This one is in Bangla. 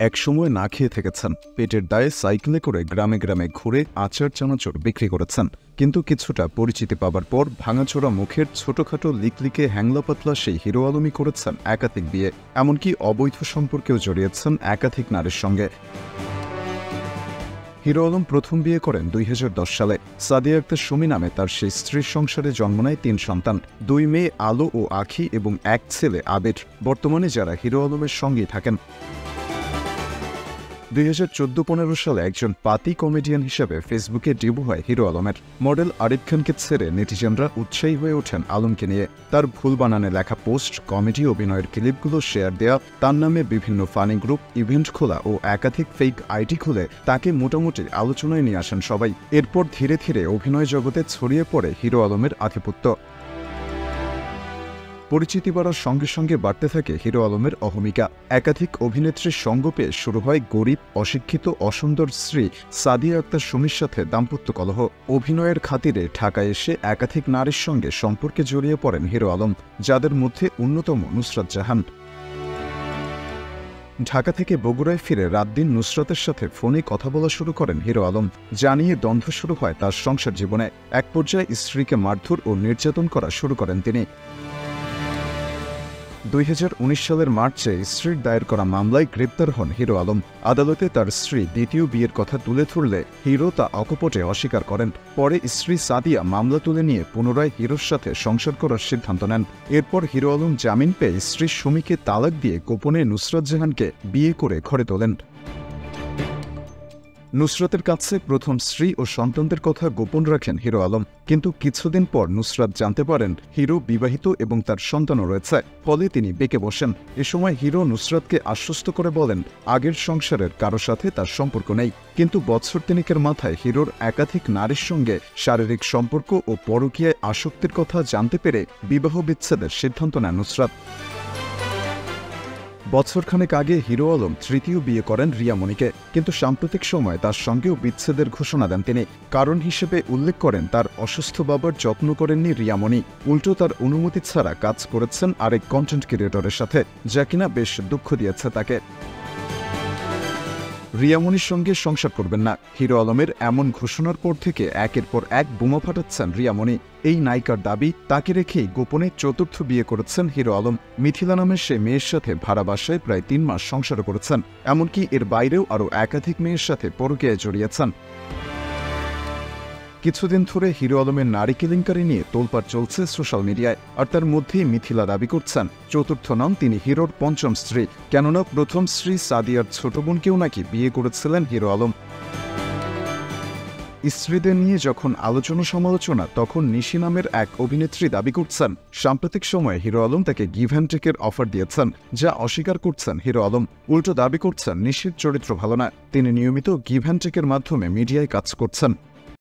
একসময় না খেয়ে থেকেছেন, পেটের দায়ে সাইকেলে করে গ্রামে গ্রামে ঘুরে আচার চানাচুর বিক্রি করেছেন। কিন্তু কিছুটা পরিচিতি পাবার পর ভাঙাচোরা মুখের ছোটখাটো লিকলিকে হ্যাংলা পাতলা সেই হিরো আলমই করেছেন একাধিক বিয়ে, এমনকি অবৈধ সম্পর্কেও জড়িয়েছেন একাধিক নারীর সঙ্গে। হিরো আলম প্রথম বিয়ে করেন 2010 সালে। সাদিয়া আক্তার সুমি নামে তার সেই স্ত্রীর সংসারে জন্ম নেয় 3 সন্তান, 2 মেয়ে আলো ও আখি এবং 1 ছেলে আবির, বর্তমানে যারা হিরো আলমের সঙ্গেই থাকেন। 2014-15 সালে একজন পাতি কমেডিয়ান হিসেবে ফেসবুকে ডেবু হয় হিরো আলমের। মডেল আরিফ খানকে ছেড়ে নেটিজেনরা উৎসাহী হয়ে ওঠেন আলমকে নিয়ে। তার ভুল বানানে লেখা পোস্ট, কমেডি অভিনয়ের ক্লিপগুলো শেয়ার দেয়া, তার নামে বিভিন্ন ফানি গ্রুপ, ইভেন্ট খোলা ও একাধিক ফেক আইডি খুলে তাকে মোটামুটি আলোচনায় নিয়ে আসেন সবাই। এরপর ধীরে ধীরে অভিনয় জগতে ছড়িয়ে পড়ে হিরো আলমের আধিপত্য। পরিচিতি বাড়ার সঙ্গে সঙ্গে বাড়তে থাকে হিরো আলমের অহমিকা। একাধিক অভিনেত্রীর সঙ্গ পেয়ে শুরু হয় গরিব, অশিক্ষিত, অসুন্দর স্ত্রী সাদিয়া আক্তার সুমির সাথে দাম্পত্য কলহ। অভিনয়ের খাতিরে ঢাকায় এসে একাধিক নারীর সঙ্গে সম্পর্কে জড়িয়ে পড়েন হিরো আলম, যাদের মধ্যে অন্যতম নুসরাত জাহান। ঢাকা থেকে বগুড়ায় ফিরে রাত দিন নুসরাতের সাথে ফোনে কথা বলা শুরু করেন হিরো আলম, জানিয়ে দ্বন্দ্ব শুরু হয় তার সংসার জীবনে। এক পর্যায়ে স্ত্রীকে মারধর ও নির্যাতন করা শুরু করেন তিনি। 2019 সালের মার্চে স্ত্রীর দায়ের করা মামলায় গ্রেপ্তার হন হিরো আলম। আদালতে তার স্ত্রী দ্বিতীয় বিয়ের কথা তুলে ধরলে হিরো তা অকপটে অস্বীকার করেন। পরে স্ত্রী সাদিয়া মামলা তুলে নিয়ে পুনরায় হিরোর সাথে সংসার করার সিদ্ধান্ত নেন। এরপর হিরো আলম জামিন পেয়ে স্ত্রী সুমিকে তালাক দিয়ে গোপনে নুসরাত জাহানকে বিয়ে করে ঘরে তোলেন। নুসরাতের কাছে প্রথম স্ত্রী ও সন্তানদের কথা গোপন রাখেন হিরো আলম, কিন্তু কিছুদিন পর নুসরাত জানতে পারেন হিরো বিবাহিত এবং তার সন্তানও রয়েছে। ফলে তিনি বেঁকে বসেন। এ সময় হিরো নুসরাতকে আশ্বস্ত করে বলেন আগের সংসারের কারো সাথে তার সম্পর্ক নেই। কিন্তু বছর তিনেকের মাথায় হিরোর একাধিক নারীর সঙ্গে শারীরিক সম্পর্ক ও পরকীয়ায় আসক্তির কথা জানতে পেরে বিবাহ বিচ্ছেদের সিদ্ধান্ত নেন নুসরাত। বছরখানেক আগে হিরো আলম তৃতীয় বিয়ে করেন রিয়া মনিকে, কিন্তু সাম্প্রতিক সময় তার সঙ্গেও বিচ্ছেদের ঘোষণা দেন তিনি। কারণ হিসেবে উল্লেখ করেন তার অসুস্থ বাবার যত্ন করেননি রিয়া মনি, উল্টো তার অনুমতি ছাড়া কাজ করেছেন আরেক কন্টেন্ট ক্রিয়েটরের সাথে, যা কিনা বেশ দুঃখ দিয়েছে তাকে। রিয়া মনির সঙ্গে সংসার করবেন না। হিরো আলমের এমন ঘোষণার পর থেকে একের পর এক বোমা ফাটাচ্ছেন রিয়া মনি। এই নায়িকার দাবি তাকে রেখেই গোপনে চতুর্থ বিয়ে করেছেন হিরো আলম। মিথিলা নামের সে মেয়ের সাথে ভাড়া বাসায় প্রায় 3 মাস সংসারও করেছেন, এমনকি এর বাইরেও আরও একাধিক মেয়ের সাথে পরকীয়ায় জড়িয়েছেন। কিছুদিন ধরে হিরো আলমের নারী কেলেঙ্কারি নিয়ে তোলপাড় চলছে সোশ্যাল মিডিয়ায়। আর তার মধ্যেই মিথিলা দাবি করছেন চতুর্থ নন, তিনি হিরোর পঞ্চম স্ত্রী। কেননা প্রথম স্ত্রী সাদিয়ার ছোট বোনকেও নাকি বিয়ে করেছিলেন হিরো আলম। স্ত্রীদের নিয়ে যখন আলোচনা সমালোচনা, তখন নিশি নামের এক অভিনেত্রী দাবি করছেন সাম্প্রতিক সময়ে হিরো আলম তাকে গিভ অ্যান্ড টেকের অফার দিয়েছেন, যা অস্বীকার করছেন হিরো আলম। উল্টো দাবি করছেন নিশির চরিত্র ভালো না, তিনি নিয়মিত গিভ অ্যান্ড টেকের মাধ্যমে মিডিয়ায় কাজ করছেন।